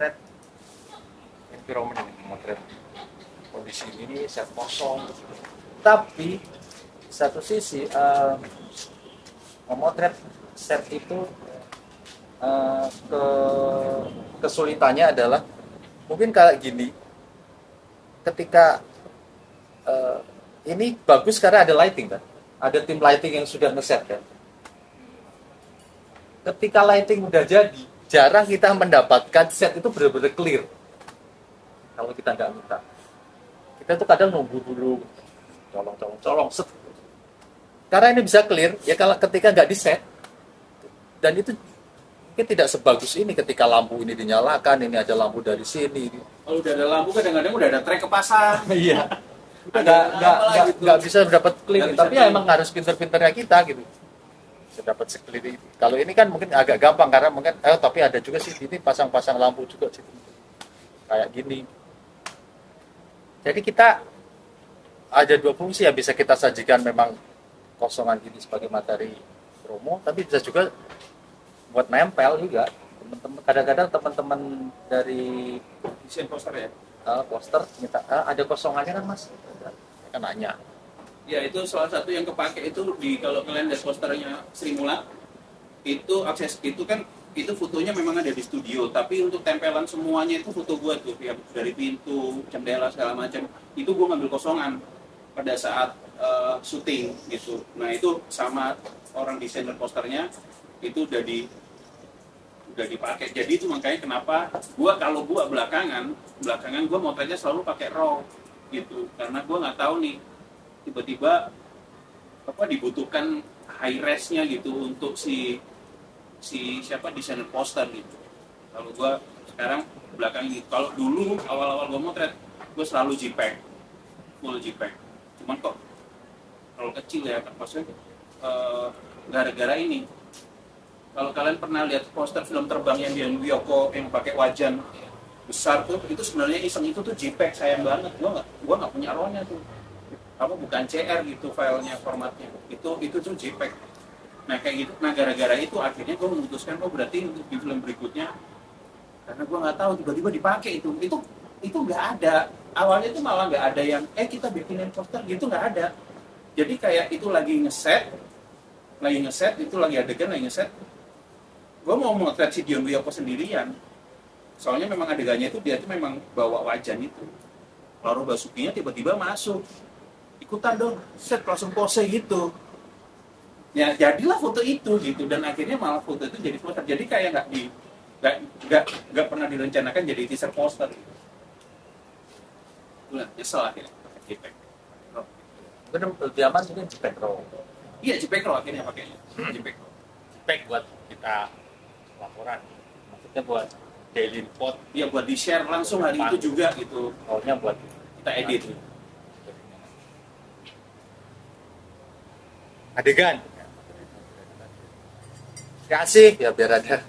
memotret environment ini, memotret kondisi ini set kosong. Tapi di satu sisi memotret set itu kesulitannya adalah mungkin kayak gini, ketika ini bagus karena ada lighting kan, ada tim lighting yang sudah ngeset kan. Ketika lighting udah jadi, jarang kita mendapatkan set itu benar-benar clear. Kalau kita nggak minta, kita tuh kadang nunggu dulu, colong set. Karena ini bisa clear, ya kalau ketika nggak di set, dan itu mungkin tidak sebagus ini ketika lampu ini dinyalakan, ini ada lampu dari sini. Kalau udah ada lampu kadang-kadang udah ada trek kepasang. Iya. Nggak bisa dapat clear, tapi ya emang harus pinter-pinternya kita gitu. Bisa dapat seclear itu. Kalau ini kan mungkin agak gampang karena mungkin tapi ada juga sih ini pasang-pasang lampu juga sih. Kayak gini. Jadi kita ada dua fungsi yang bisa kita sajikan, memang kosongan gini sebagai materi promo, tapi bisa juga buat nempel juga. Teman-teman, kadang-kadang teman-teman dari Desain poster ya. Poster minta ada kosongannya kan mas, kan nanya. Ya itu salah satu yang kepake itu kalau kalian lihat posternya Sri Mula itu akses itu kan itu fotonya memang ada di studio, tapi untuk tempelan semuanya itu foto gua tuh, ya dari pintu, jendela segala macam itu gua ngambil kosongan pada saat syuting gitu. Nah itu sama orang desainer posternya itu udah dipakai. Jadi itu makanya kenapa kalau gua belakangan gua motretnya selalu pakai raw gitu, karena gua nggak tahu nih tiba-tiba dibutuhkan high res-nya gitu untuk si siapa desainer poster gitu. Kalau gua sekarang belakang ini, kalau dulu awal-awal gua motret gua selalu JPEG, full JPEG. Cuman kok kalau kecil ya maksudnya gara-gara ini. Kalau kalian pernah lihat poster film terbang yang Dian Wiyoko yang pakai wajan besar tuh, itu sebenarnya iseng, itu tuh JPEG, sayang banget. Gua nggak punya RAW-nya tuh. Apa bukan CR gitu filenya, formatnya. Itu tuh JPEG. Nah kayak gitu. Nah gara-gara itu akhirnya gue memutuskan berarti untuk di film berikutnya, karena gue nggak tahu tiba-tiba dipakai itu nggak ada. Awalnya itu malah nggak ada yang kita bikinin poster gitu, nggak ada. Jadi kayak itu lagi ngeset itu lagi adegan lagi ngeset. Gue mau motret si Dion Wiyoko sendirian. Soalnya memang adegannya itu dia tuh memang bawa wajan itu. Lalu Basukinya tiba-tiba masuk. Ikutan dong, set langsung pose gitu. Ya jadilah foto itu gitu, dan akhirnya malah foto itu jadi poster. Jadi kayak nggak pernah direncanakan jadi teaser poster. Gitu. Udah nyesel akhirnya pakai JPEG. Mungkin lebih aman mungkin JPEG RAW. Iya JPEG RAW akhirnya pakainya. JPEG RAW. JPEG buat kita laporan, maksudnya buat daily report. Iya buat di share langsung hari itu juga gitu. RAW-nya buat kita edit. Adegan kasih ya biar ada,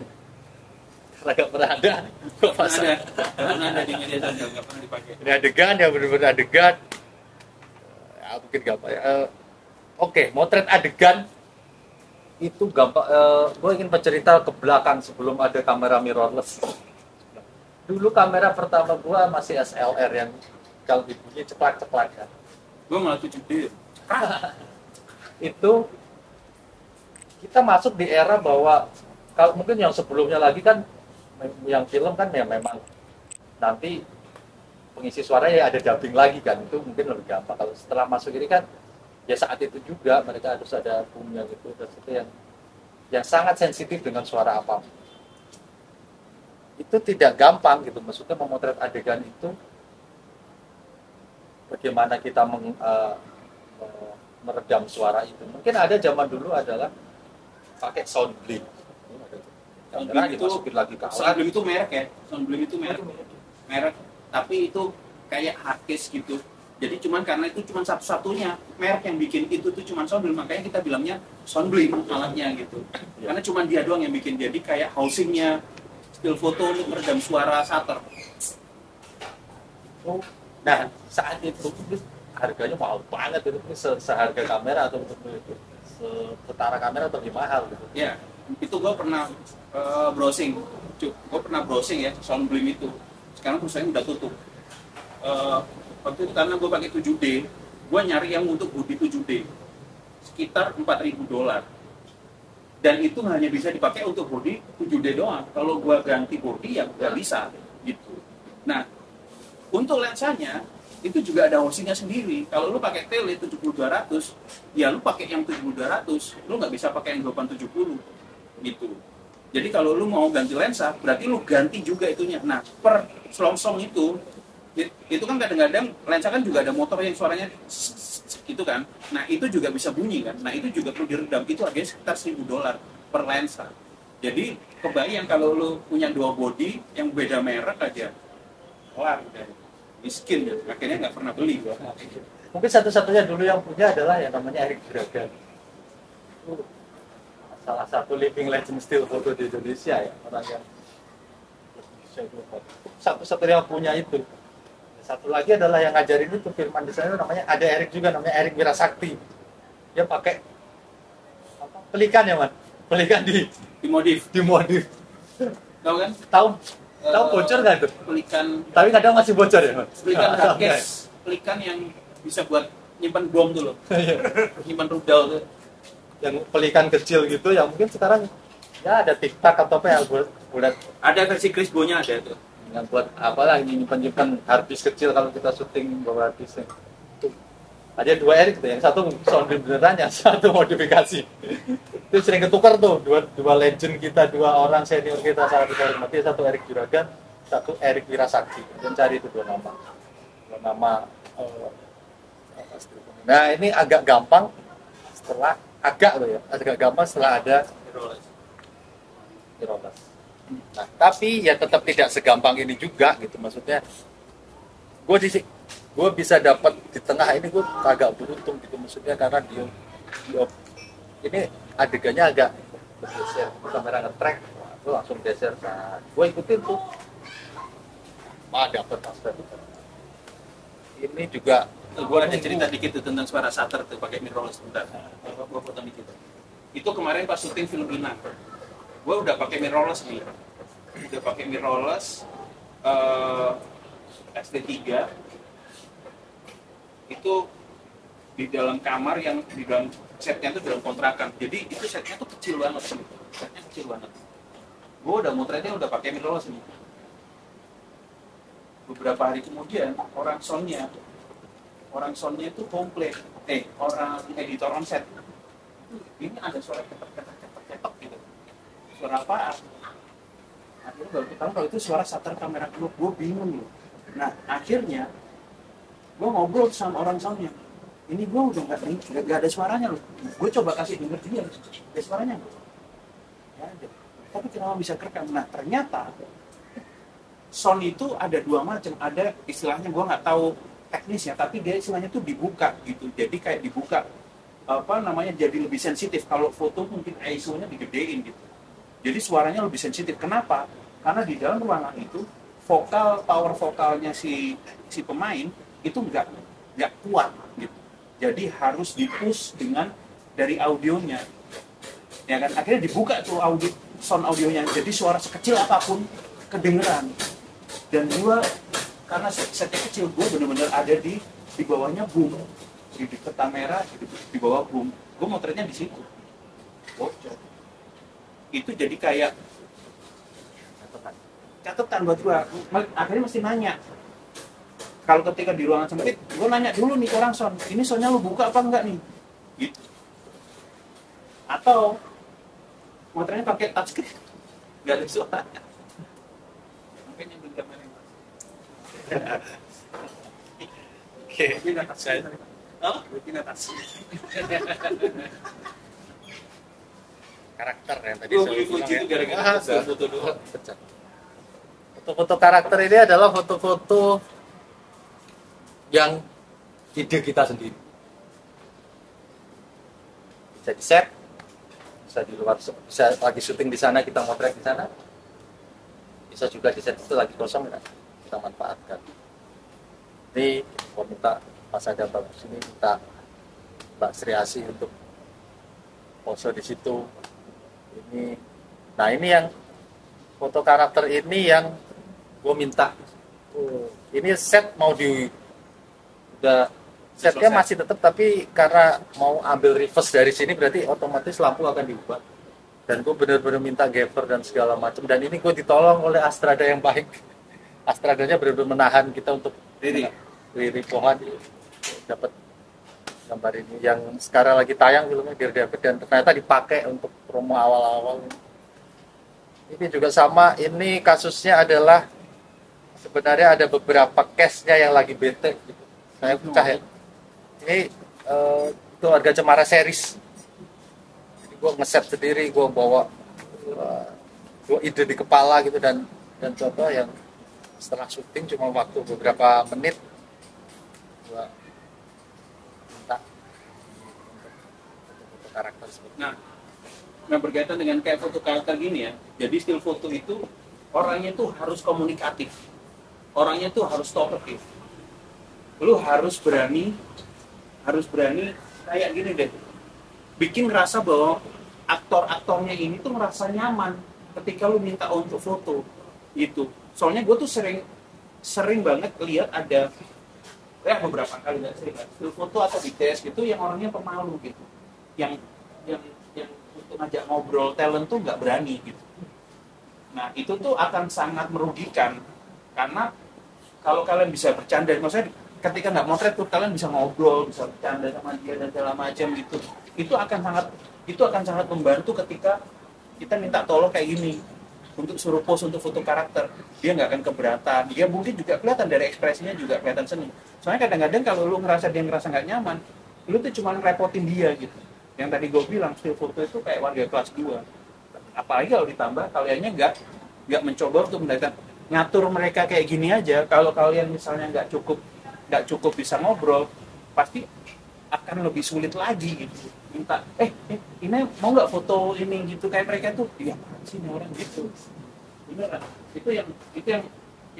karena nggak pernah ada Karena ada di media sosial nggak pernah dipakai. Ini adegan ya, benar-benar adegan ya, mungkin gampang ya. Oke, motret adegan itu gampang. Gue ingin bercerita ke belakang sebelum ada kamera mirrorless. Dulu kamera pertama gue masih SLR yang kalau dibunyi ceklak-ceklak kan. Gue malah 7D. Itu kita masuk di era bahwa kalau mungkin yang sebelumnya lagi kan, yang film kan ya memang nanti pengisi suara ya ada dubbing lagi kan, itu mungkin lebih gampang. Kalau setelah masuk ini kan ya saat itu juga mereka harus ada boomnya gitu, dan itu yang sangat sensitif dengan suara apapun. Itu tidak gampang gitu, maksudnya memotret adegan itu bagaimana kita meredam suara itu. Mungkin ada zaman dulu adalah pakai soundbling. Kamera dimasukin lagi ke alat. Soundbling itu merek ya? Soundbling itu merek. Tapi itu kayak hardcase gitu. Jadi karena itu cuma satu-satunya merek yang bikin itu tuh cuma soundbling, makanya kita bilangnya soundbling alatnya gitu. Ya. Karena cuma dia doang yang bikin, jadi kayak housingnya still foto untuk meredam suara shutter. Nah saat itu harganya mahal banget, itu seharga kamera atau setara kamera atau lebih mahal gitu. Ya, itu gue pernah browsing gue pernah browsing ya Soundblim itu. Sekarang perusahaannya udah tutup. Waktu itu karena gue pakai 7D, gue nyari yang untuk body 7D sekitar $4.000. Dan itu hanya bisa dipakai untuk body 7D doang. Kalau gue ganti body ya nggak bisa gitu. Nah, untuk lensanya itu juga ada housingnya sendiri. Kalau lu pakai tele 70-200, ya lu pakai yang 70-200, lu nggak bisa pakai yang 80-70 gitu. Jadi kalau lu mau ganti lensa, berarti lu ganti juga itunya. Nah, per selongsong itu kan kadang-kadang lensa kan juga ada motor yang suaranya gitu kan. Nah, itu juga bisa bunyi kan. Nah, itu juga perlu diredam. Itu harganya sekitar $1.000 per lensa. Jadi kebayang kalau lu punya dua body yang beda merek aja, kelar udah miskin ya. Akhirnya nggak pernah beli gua. Mungkin satu-satunya dulu yang punya adalah yang namanya Erik Juragan. Salah satu living legend still photo di Indonesia ya, orang yang satu-satunya yang punya itu. Satu lagi adalah yang ngajarin itu Firman desainer namanya ada Erik juga, namanya Erik Wirasakti. Dia pakai apa, pelikan ya man, pelikan Dimodif. Tahu kan? Tahu bocor nggak tuh? Pelikan. Tapi kadang masih bocor ya man. Pelikan hardcase, pelikan yang bisa buat nyimpan bom tuh loh. Nyimpan rudal tuh. Yang pelikan kecil gitu yang mungkin sekarang ya ada TikTok atau apa ya buat ada versi Crisbo-nya ada tuh. yang buat apalah ini nyimpan harddisk kecil kalau kita syuting bawa harddisk. Ada dua Erik tuh, yang satu Soundblim beneran, yang satu modifikasi. Itu sering ketukar tuh, dua legend kita, dua orang senior kita, satu Erik Juragan, satu Erik Wirasakti. Dan cari itu dua nama. Nah ini agak gampang setelah agak gampang setelah ada mirrorless. Nah, tapi ya tetap tidak segampang ini juga gitu, maksudnya gue bisa dapat di tengah ini, gue agak beruntung gitu, maksudnya karena dia ini adegannya agak bergeser, kamera nge-track, gue langsung geser, nah gue ikutin tuh, dapat master. Ini juga gue ada cerita dikit tuh tentang suara shutter tuh pakai mirrorless, bentar gue potong dikit. Itu kemarin pas syuting film Ina, gue udah pakai mirrorless nih, SD3 itu di dalam kamar yang di dalam setnya itu dalam kontrakan, jadi itu setnya tuh kecil banget, gue udah motretnya udah pakai mirrorless nih. Beberapa hari kemudian orang soundnya itu komplain, orang editor on set, ini ada suara cetok gitu, suara apaan? Akhirnya baru tahu kalau itu suara shutter kamera gue bingung loh. Nah akhirnya gue ngobrol sama orang soundnya, ini gue udah nggak ada suaranya loh. Gue coba kasih denger dia, ada suaranya nggak? Ya ada. Tapi kenapa bisa kerekam? Nah ternyata sound itu ada dua macam, ada istilahnya gue nggak tahu teknisnya, tapi dia istilahnya tuh dibuka gitu, jadi kayak dibuka jadi lebih sensitif. Kalau foto mungkin ISO-nya digedein gitu, jadi suaranya lebih sensitif. Kenapa? Karena di dalam ruangan itu power vokalnya si pemain itu nggak kuat gitu, jadi harus di-push dengan dari audionya, ya kan. Akhirnya dibuka tuh sound audionya, jadi suara sekecil apapun kedengeran. Dan gue karena setnya kecil, gue benar-benar ada di bawahnya boom, di dekat kamera, di bawah boom. Gue motretnya di situ, bocor. Itu jadi kayak catatan buat gue. Akhirnya mesti nanya. Kalau ketika di ruangan sempit, gue nanya dulu nih orang sound, ini soundnya lu buka apa enggak nih? Gitu. Atau motretnya pakai touchscreen, nggak ada suara. Makanya beli kamera. Oke. Bikin atas. Karakter yang tadi Gue saya beli bilang Fuji itu ya. gara-gara foto dulu. Foto-foto karakter ini adalah foto-foto yang ide kita sendiri. Bisa di set, bisa di luar, bisa lagi syuting di sana kita motret di sana, bisa juga di set itu lagi kosong kan, kita manfaatkan. Ini mau minta Mas Adam bagus ini, minta Mbak Sri Asih untuk pose di situ. Ini, nah ini yang foto karakter ini yang gue minta. Ini set mau udah setnya masih tetap, tapi karena mau ambil reverse dari sini berarti otomatis lampu akan diubah. Dan gue bener-bener minta gaffer dan segala macam. Dan ini gue ditolong oleh Astrada yang baik. Astradanya bener-bener menahan kita untuk lirik pohon. Dapat gambar ini yang sekarang lagi tayang filmnya Dear David, dan ternyata dipakai untuk promo awal-awal. Ini juga sama. Ini kasusnya adalah sebenarnya ada beberapa case-nya yang lagi bete gitu. Saya pecah ya. Ini itu harga Cemara series. Jadi gue ngeset sendiri, gue bawa gue ide di kepala gitu, dan contoh yang setelah syuting cuma waktu beberapa menit gue minta foto karakter seperti nah berkaitan dengan kayak foto karakter gini ya. Jadi still foto itu orangnya tuh harus komunikatif, orangnya tuh harus talkative. Lu harus berani kayak gini deh, bikin ngerasa bahwa aktor-aktornya ini tuh ngerasa nyaman ketika lu minta untuk foto gitu. Soalnya gue tuh sering banget lihat ada beberapa kali, nggak sering, still foto atau di tes gitu yang orangnya pemalu gitu, yang untuk ngajak ngobrol talent tuh nggak berani gitu. Nah itu tuh akan sangat merugikan, karena kalau kalian bisa bercanda, maksudnya ketika nggak motret tuh kalian bisa ngobrol, bisa bercanda sama dia dan segala macam gitu. Itu akan sangat membantu ketika kita minta tolong kayak gini untuk suruh pose untuk foto karakter. Dia nggak akan keberatan. Dia mungkin juga kelihatan dari ekspresinya juga kelihatan seneng. Soalnya kadang-kadang kalau lu ngerasa nggak nyaman, lu tuh cuma ngerepotin dia gitu. Yang tadi gue bilang still foto itu kayak warga kelas 2. Apalagi kalau ditambah kaliannya nggak mencoba untuk ngatur mereka kayak gini aja. Kalau kalian misalnya nggak cukup bisa ngobrol, pasti akan lebih sulit lagi gitu. Minta ini mau nggak foto ini gitu, kayak mereka tuh iya apaan sih orang gitu. Beneran itu yang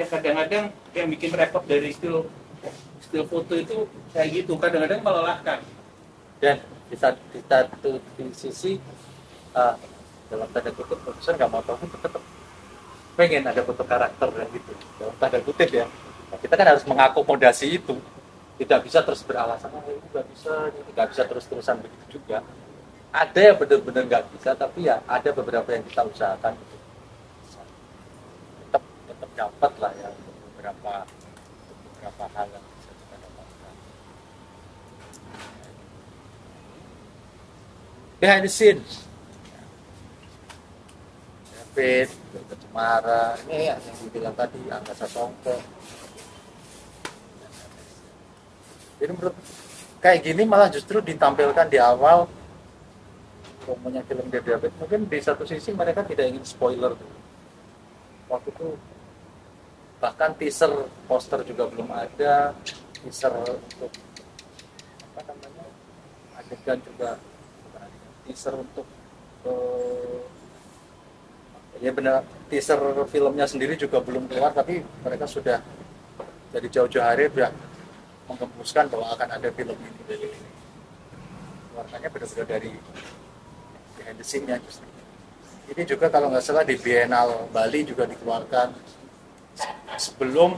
kadang-kadang yang bikin repot dari still foto itu kayak gitu, kadang-kadang melelahkan. Dan di sisi dalam tanda kutip produser nggak mau tahu, tetap pengen ada foto karakter gitu dalam tanda kutip ya. Nah, kita kan harus mengakomodasi itu, tidak bisa terus beralasan ini nggak bisa terus-terusan begitu juga. Ada yang benar-benar nggak bisa, tapi ya ada beberapa yang kita usahakan tetap dapat lah ya, beberapa hal yang bisa kita dapatkan. Behind the scenes, David, Cemara, ini ya yang dibilang tadi, Angga Sasongko. Jadi menurut kayak gini malah justru ditampilkan di awal promonya film Dear David. Mungkin di satu sisi mereka tidak ingin spoiler. Waktu itu bahkan teaser poster juga belum ada, teaser untuk adegan juga, teaser untuk ya benar, teaser filmnya sendiri juga belum keluar, tapi mereka sudah dari jauh-jauh hari sudah menggembuskan bahwa akan ada film ini. Jadi warnanya benar-benar dari behind the scene-nya justru. Ini juga kalau nggak salah di Biennale Bali juga dikeluarkan sebelum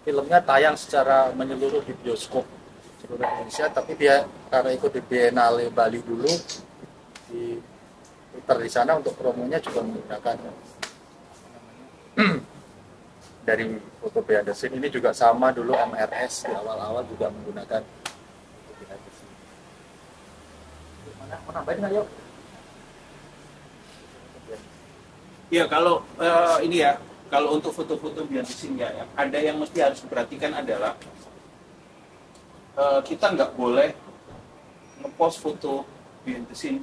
filmnya tayang secara menyeluruh di bioskop seluruh Indonesia, tapi dia karena ikut di Biennale Bali dulu, di putar di sana untuk promonya juga menggunakan dari foto behind the scene. Ini juga sama dulu MRS di awal-awal juga menggunakan foto behind the scene. Mana mau nambahin nggak yuk? Ya kalau ini ya, kalau untuk foto-foto behind the scene ya, ada yang mesti harus diperhatikan adalah kita nggak boleh ngepost foto behind the scene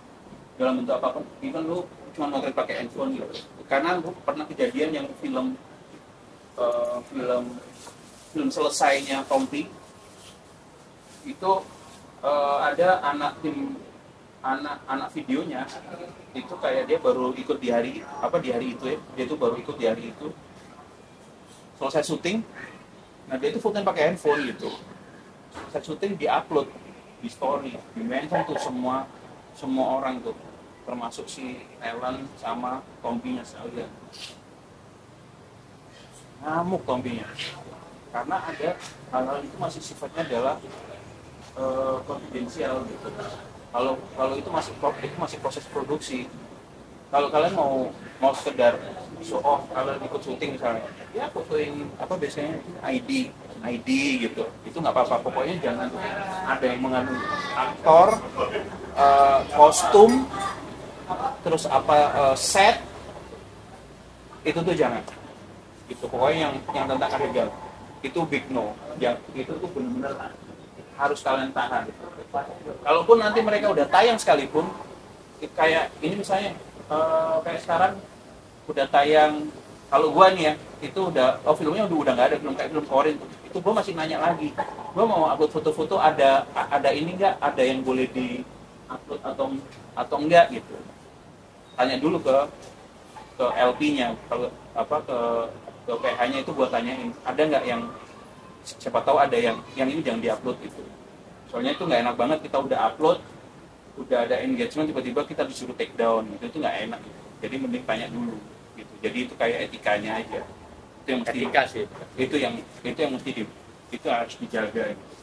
dalam bentuk apapun, even lu cuma motret pakai handphone gitu. Karena gue pernah kejadian yang film selesainya Tompi itu ada anak videonya itu kayak dia baru ikut di hari itu ya, dia itu baru ikut di hari itu selesai syuting. Nah dia itu fotonya pakai handphone gitu, selesai syuting diupload di story, di mention tuh semua orang tuh. termasuk si Ellen sama Tompinya sekalian. Ngamuk Tompinya, karena ada hal-hal itu masih sifatnya adalah konfidensial gitu. Kalau itu masih proses produksi. Kalau kalian mau sekedar show off, kalian ikut syuting misalnya, ya fotoin apa biasanya ID gitu, itu nggak apa-apa. Pokoknya jangan ada yang mengandung aktor, kostum, terus set, itu tuh jangan. Gitu pokoknya yang tentang adegan itu big no, yang itu tuh benar-benar harus kalian tahan. Kalaupun nanti mereka udah tayang sekalipun, kayak ini misalnya kayak sekarang udah tayang, kalau gua nih ya itu udah filmnya udah nggak ada, belum kayak film Korean itu gua masih nanya lagi, gua mau upload foto-foto ada ini nggak, ada yang boleh di upload atau enggak gitu. Tanya dulu ke LP-nya, kalau ke PH-nya itu gua tanyain ada nggak yang siapa tahu ada yang ini jangan diupload gitu. Soalnya itu nggak enak banget, kita udah upload, udah ada engagement, tiba-tiba kita disuruh take down gitu, itu nggak enak gitu. Jadi mending tanya dulu gitu. Jadi itu kayak etikanya aja, itu yang mesti Etika sih. itu yang mesti itu harus dijaga gitu.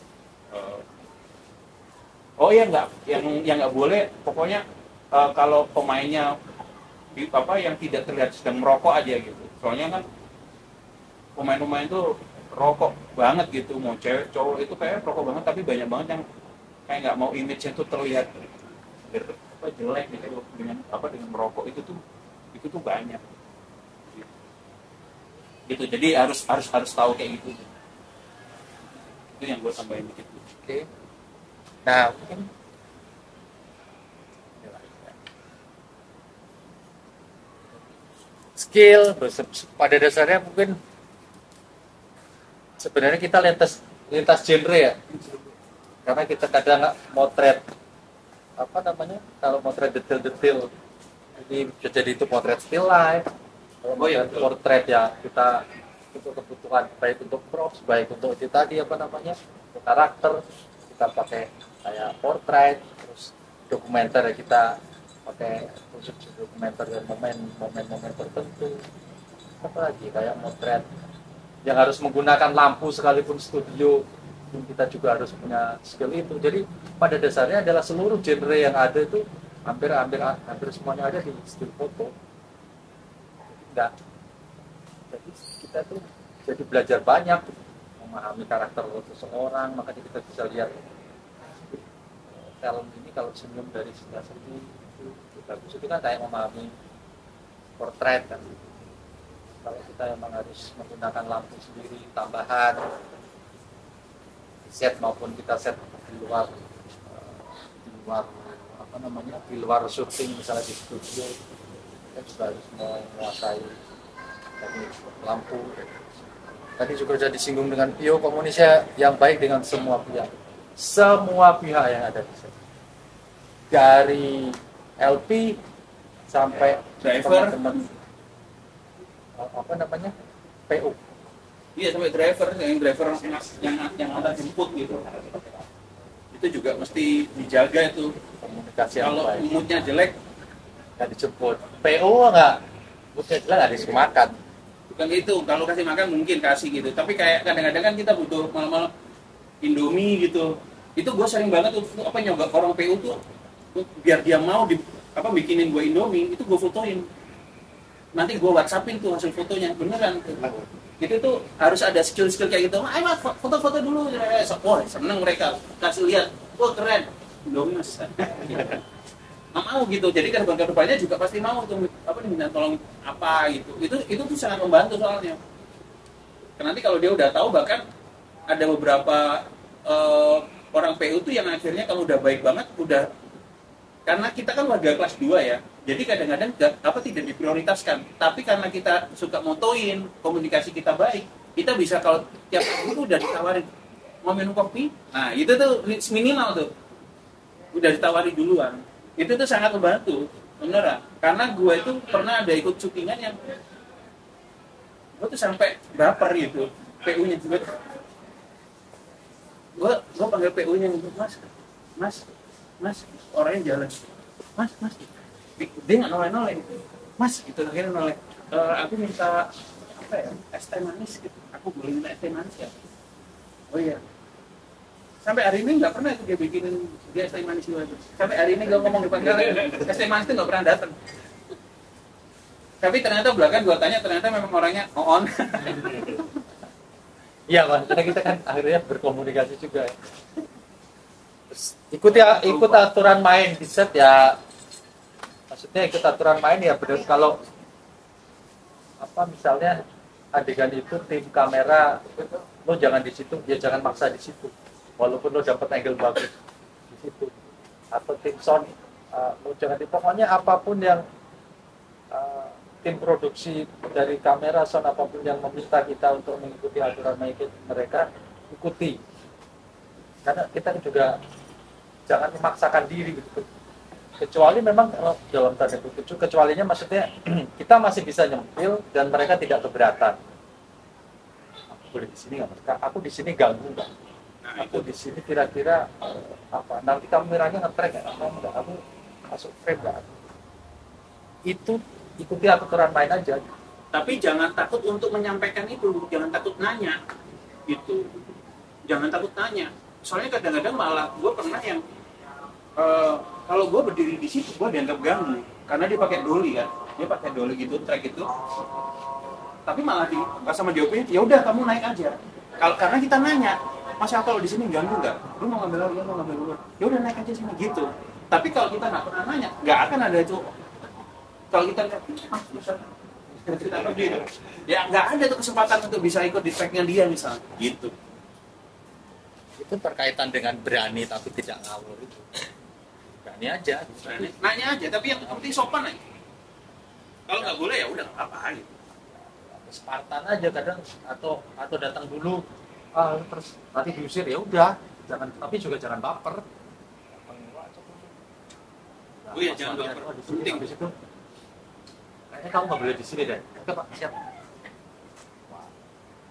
Oh ya nggak, yang nggak boleh pokoknya kalau pemainnya yang tidak terlihat sedang merokok aja gitu. Soalnya kan pemain-pemain itu rokok banget gitu, mau cewek cowok itu kayak rokok banget, tapi banyak banget yang kayak nggak mau image-nya tuh terlihat jelek gitu dengan merokok, itu tuh banyak gitu. Jadi harus tahu kayak gitu. Itu yang gue tambahin gitu. Oke. Nah, mungkin skill pada dasarnya mungkin sebenarnya kita lintas genre ya, karena kita kadang nggak motret kalau motret detail ini bisa jadi itu potret still life, kalau portrait ya kita untuk kebutuhan baik untuk props, baik untuk itu tadi untuk karakter kita pakai kayak portrait, terus dokumenter ya kita pakai khusus dokumenter dan momen-momen tertentu. Apa lagi kayak motret yang harus menggunakan lampu sekalipun studio, kita juga harus punya skill itu. Jadi pada dasarnya adalah seluruh genre yang ada itu hampir semuanya ada di skill foto. Enggak. Jadi kita tuh jadi belajar banyak memahami karakter seseorang, makanya kita bisa lihat talent ini kalau senyum dari sebelah sini itu bagus, itu kan kayak memahami portrait kan. Kalau kita memang harus menggunakan lampu sendiri tambahan set maupun kita set di luar di luar syuting misalnya di studio, kita juga harus menguasai teknik lampu. Tadi juga sudah disinggung dengan Pio, komunikasi yang baik dengan semua pihak yang ada di sini, dari LP sampai driver, PU. Iya, sampai driver yang antar jemput gitu. Itu juga mesti dijaga itu. Komunikasi yang kalau baik. moodnya jelek nggak dijemput. PU moodnya jelek nggak disuruh makan. Bukan itu, kalau kasih makan mungkin kasih gitu. Tapi kayak kadang-kadang kan kita butuh malam-malam Indomie gitu. Itu gue sering banget tuh nyoba orang PU tuh biar dia mau bikinin gue Indomie, itu gue fotoin. Nanti gue WhatsAppin tuh hasil fotonya, beneran tuh. Itu tuh harus ada skill-skill kayak gitu. Ayo mas, foto-foto dulu. Wah, seneng mereka. Kasih lihat, wah keren. Indomie mas. Nggak mau gitu. Jadi kan kedepannya juga pasti mau tuh minta tolong apa gitu. Itu tuh sangat membantu soalnya. Karena nanti kalau dia udah tahu, bahkan ada beberapa orang PU tuh yang akhirnya kalau udah baik banget karena kita kan warga kelas 2 ya. Jadi kadang-kadang tidak diprioritaskan. Tapi karena kita suka motoin, komunikasi kita baik, kita bisa kalau tiap hari itu udah ditawarin mau minum kopi. Nah, itu tuh minimal tuh. Udah ditawari duluan. Itu tuh sangat membantu, beneran. Karena gue itu pernah ada ikut syutingan yang gue tuh sampai baper gitu. PU-nya juga. Gue panggil PU-nya, mas, orangnya jalan. Mas, dia nggak noleh mas gitu akhirnya noleh. Aku minta apa ya, es teh manis gitu, aku boleh minta es teh manis ya, oh iya. Sampai hari ini nggak pernah itu dia bikinin dia es teh manis itu. Sampai hari ini gue ngomong di pangkalan es teh manis itu nggak pernah datang. Tapi ternyata belakang gue tanya, ternyata memang orangnya on. Iya mas, karena kita kan akhirnya berkomunikasi juga ya. Ikut aturan main di set ya, maksudnya ikut aturan main ya benar. Kalau apa misalnya adegan itu tim kamera lo jangan di situ, ya jangan maksa di situ walaupun lo dapat angle bagus di situ, atau tim sound lo jangan pokoknya apapun yang tim produksi dari kamera sound apapun yang meminta kita untuk mengikuti aturan main mereka, ikuti, karena kita juga jangan memaksakan diri gitu. Kecuali memang dalam tanda kutip, kecualinya maksudnya kita masih bisa nyempil dan mereka tidak keberatan. Aku boleh di sini nggak mas? Aku di sini ganggu nggak? Aku di sini kira-kira apa? Nanti kameranya nge-track nggak? Aku masuk frame nggak? Itu ikuti aturan main aja. Tapi jangan takut untuk menyampaikan itu, jangan takut nanya, gitu. Jangan takut nanya. Soalnya kadang-kadang malah gue pernah yang kalau gue berdiri di situ gue dianggap ganggu karena dia pakai dolly kan, dia pakai dolly gitu, track itu. Tapi malah sama DOP, ya udah kamu naik aja. Karena kita nanya, Mas kalau di sini ganggu nggak? Lu mau ngambil lagi, mau ngambil luar? Ya udah naik aja sini gitu. Tapi kalau kita nggak pernah nanya, nggak akan ada itu. Kalau kita bisa kita berdiri, ya nggak ada tuh kesempatan untuk bisa ikut di tracknya dia misalnya, gitu. Itu berkaitan dengan berani tapi tidak ngawur itu. Berani aja, berani. Nanya aja, tapi yang penting sopan aja. Kalau nggak boleh ya udah nggak apa-apa gitu. Spartan aja kadang, atau datang dulu, terus nanti diusir, ya udah, jangan, tapi juga jangan baper. Oh iya, jangan baper. Penting di situ. Kayaknya kamu nggak boleh di sini deh. Oke Pak, siap.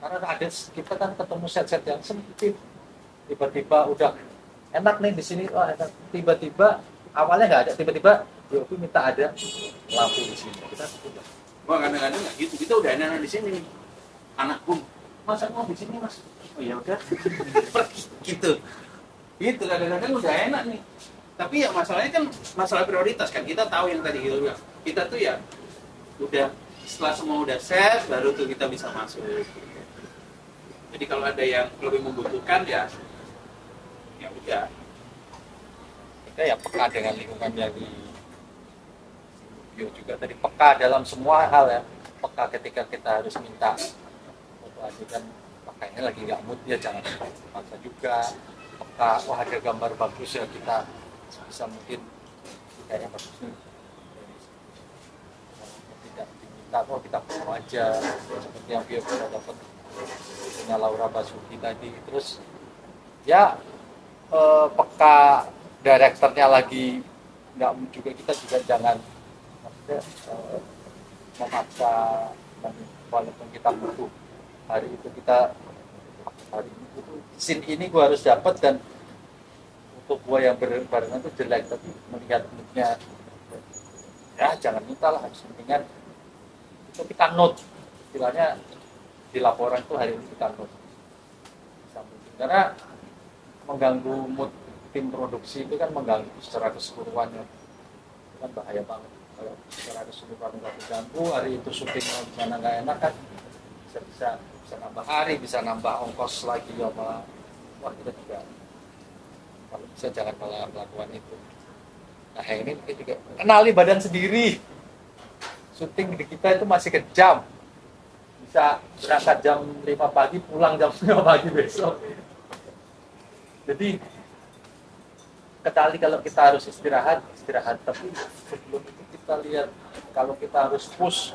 Karena ada kita kan ketemu set-set yang sempit. Tiba-tiba udah enak nih di sini, enak. Tiba-tiba awalnya nggak ada, tiba-tiba Yopi minta ada lampu di sini. Kita sudah. Wah kadang-kadang nggak gitu, kita udah enak di sini. Anakku, mas aku mau di sini mas. Oh ya udah, pergi gitu. Gitu kadang-kadang udah enak nih. Tapi ya masalahnya kan masalah prioritas kan. Kita tahu yang tadi kita bilang. Kita tuh ya udah setelah semua udah set, baru tuh kita bisa masuk. Jadi kalau ada yang lebih membutuhkan ya udah. Kita ya peka dengan lingkungan yang di juga tadi, peka dalam semua hal ya, peka ketika kita harus minta foto adegan pakainya lagi nggak mood ya jangan paksa juga, peka wah ada gambar bagus ya kita bisa mungkin kayaknya bagus nih, tidak diminta kita foto aja seperti yang dia sudah dapat punya Laura Basuki tadi. Terus ya peka direkturnya lagi nggak juga, kita juga jangan memaksa, walaupun kita butuh hari itu scene ini gue harus dapat dan untuk gue yang barengan itu jelek, tapi melihat moodnya ya jangan minta lah, harus mendingan itu kita note, istilahnya di laporan itu hari ini kita note karena mengganggu mood tim produksi itu kan mengganggu secara keseluruhannya, itu kan bahaya banget. Kalau secara keseluruhan nggak terganggu, hari itu syutingnya di sana nggak enak kan, bisa nambah hari, bisa nambah ongkos lagi ya malah. Wah kita juga kalau bisa jangan malah melakukan itu. Nah ini mungkin juga kenali badan sendiri. Syuting di kita itu masih kejam, bisa berangkat jam 5 pagi, pulang jam 5 pagi besok. Jadi kecuali kalau kita harus istirahat, tapi sebelum itu kita lihat kalau kita harus push,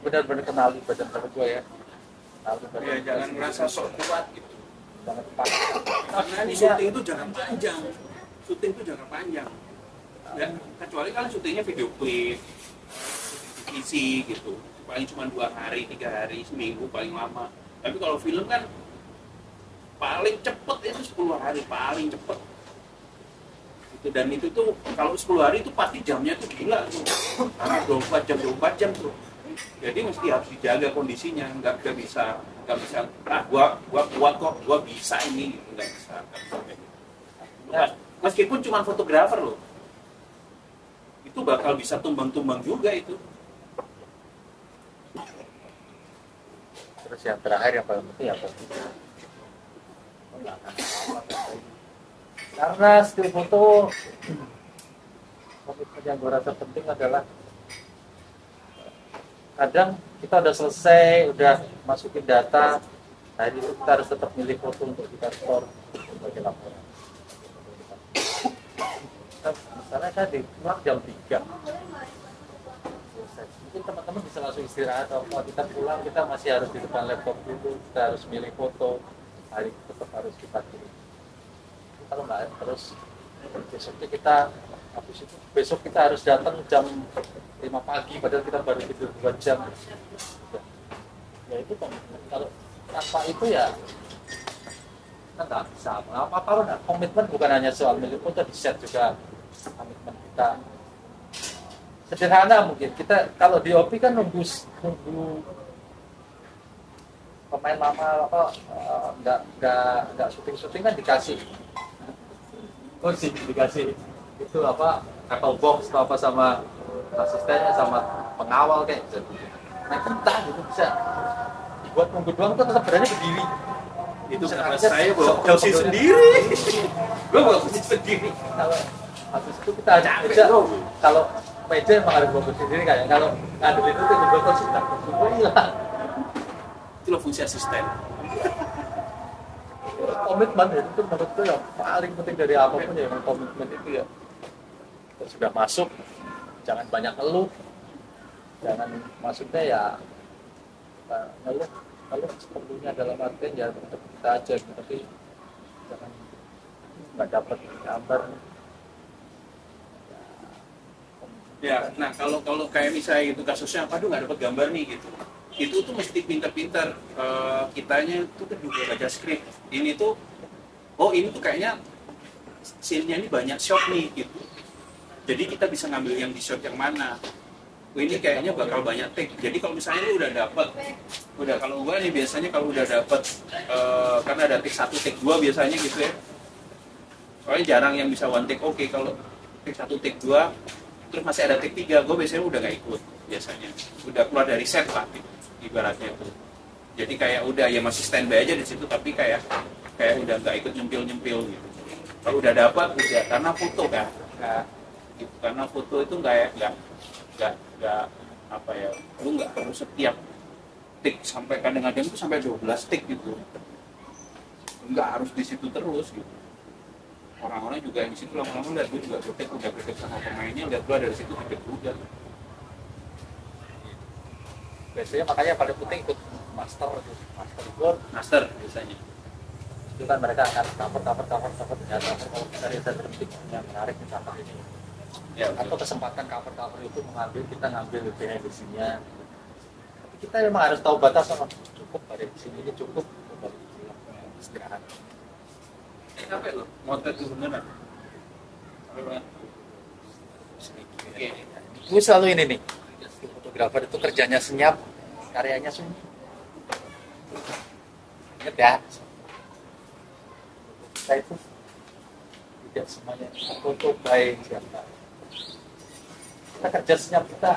benar-benar kenali badan gue ya. Ya jangan merasa sok kuat gitu. Jangan dipaksa. Karena ini syuting itu jangan panjang. Syuting itu jangan panjang. Ya, kecuali kalau syutingnya video klip, isi gitu. Paling cuma 2 hari, 3 hari, seminggu paling lama. Tapi kalau film kan paling cepet itu 10 hari paling cepet. Dan itu tuh kalau 10 hari itu pasti jamnya tuh gila tuh, karena 24 jam tuh. Jadi mesti harus dijaga kondisinya, nggak bisa gua kuat kok, gua bisa ini gitu, nggak bisa. Ya, meskipun cuma fotografer loh, itu bakal bisa tumbang-tumbang juga itu. Terus yang terakhir yang paling penting apa? Karena skill foto, komitmen yang gue rasa penting adalah kadang kita udah selesai, udah masukin data, hari itu kita harus tetap milih foto untuk kita store sebagai laporan. Misalnya tadi pulang jam 3, mungkin teman-teman bisa langsung istirahat, atau kalau kita pulang kita masih harus di depan laptop dulu, kita harus milih foto, hari itu tetap harus kita pilih. Kalau nggak terus besoknya kita habis itu besok kita harus datang jam 5 pagi padahal kita baru tidur 2 jam. Ya itu komitmen. Kalau tanpa itu ya kita nggak bisa apa-apa. Nah, komitmen bukan hanya soal milih foto, di set juga komitmen kita. Sederhana mungkin kita kalau di OP kan nunggu pemain lama apa nggak syuting kan dikasih dikasih itu apa Apple box atau apa sama asistennya sama pengawal kayak gitu. Nah kita gitu bisa dibuat nunggu doang tuh tetap berani berdiri. Itu karena saya bawa kursi sendiri. Gue bawa kursi sendiri. Kalau habis itu kita aja kalau meja emang harus bawa kursi sendiri kayak kalau ngadep itu tuh dibuat kursi tak semua hilang. Itulah fungsi asisten. Komitmen itu menurutku yang paling penting dari apapun ya, memang komitmen itu ya. Kita sudah masuk, jangan banyak ngeluh, jangan maksudnya ya ngeluh seperlunya dalam artian ya untuk kita aja, tapi jangan nggak dapat gambar. Ya, nah kalau kayak misalnya itu kasusnya, aduh nggak dapat gambar nih gitu. Itu tuh mesti pintar-pintar kitanya tuh kan juga baca skrip. Ini tuh, oh ini tuh kayaknya scene-nya ini banyak shot nih gitu. Jadi kita bisa ngambil yang di shot yang mana. Oh, ini kayaknya bakal banyak take. Jadi kalau misalnya lu udah dapet, kalau gua nih biasanya kalau udah dapet, karena ada take 1, take 2 biasanya gitu ya. Soalnya jarang yang bisa one take. Oke, kalau take 1, take 2, terus masih ada take 3, gue biasanya udah nggak ikut biasanya. Udah keluar dari set lah gitu, ibaratnya itu. Jadi kayak udah ya masih standby aja di situ, tapi kayak udah nggak ikut nyempil gitu. Kalau udah dapat udah, karena foto kan, gitu. Karena foto itu nggak apa ya, lu nggak harus setiap take sampai kadang-kadang itu sampai 12 take gitu, nggak harus di situ terus gitu. Orang-orang juga yang di situ lama-lama lihat gue juga udah greget sama pemainnya, lihat gue dari situ greget juga. Biasanya makanya pada penting ikut master biasanya. Itu kan mereka akan cover ternyata kalau kita lihat penting yang menarik misalkan ini. Ya, atau kesempatan cover itu kita ngambil behind the scene-nya. Tapi kita memang harus tahu batas sama cukup pada di sini ini cukup istirahat. Capek loh, motret itu beneran. Gue selalu ini nih, fotografer itu kerjanya senyap, karyanya sunyi. Ingat ya, kita itu tidak semuanya foto baik siapa. Kita kerja senyap kita.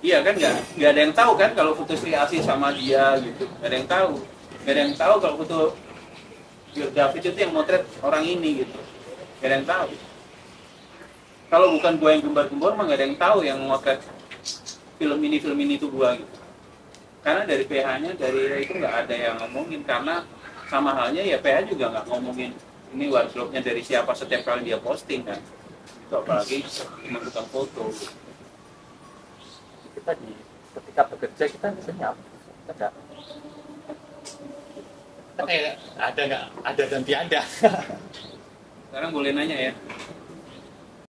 Iya kan, nggak ada yang tahu kan kalau foto Sri Asih sama dia gitu, nggak ada yang tahu kalau foto David itu yang motret orang ini gitu, gak ada yang tahu. Kalau bukan gua yang gembar-gembor mah gak ada yang tahu yang motret film ini itu gua gitu. Karena dari PH-nya dari itu nggak ada yang ngomongin, karena sama halnya ya PH juga nggak ngomongin ini wardrobe-nya dari siapa setiap kali dia posting kan. Itu apalagi menentukan foto. Kita ketika bekerja kita senyap, kita kayak ada nggak ada dan tiada. Sekarang boleh nanya ya,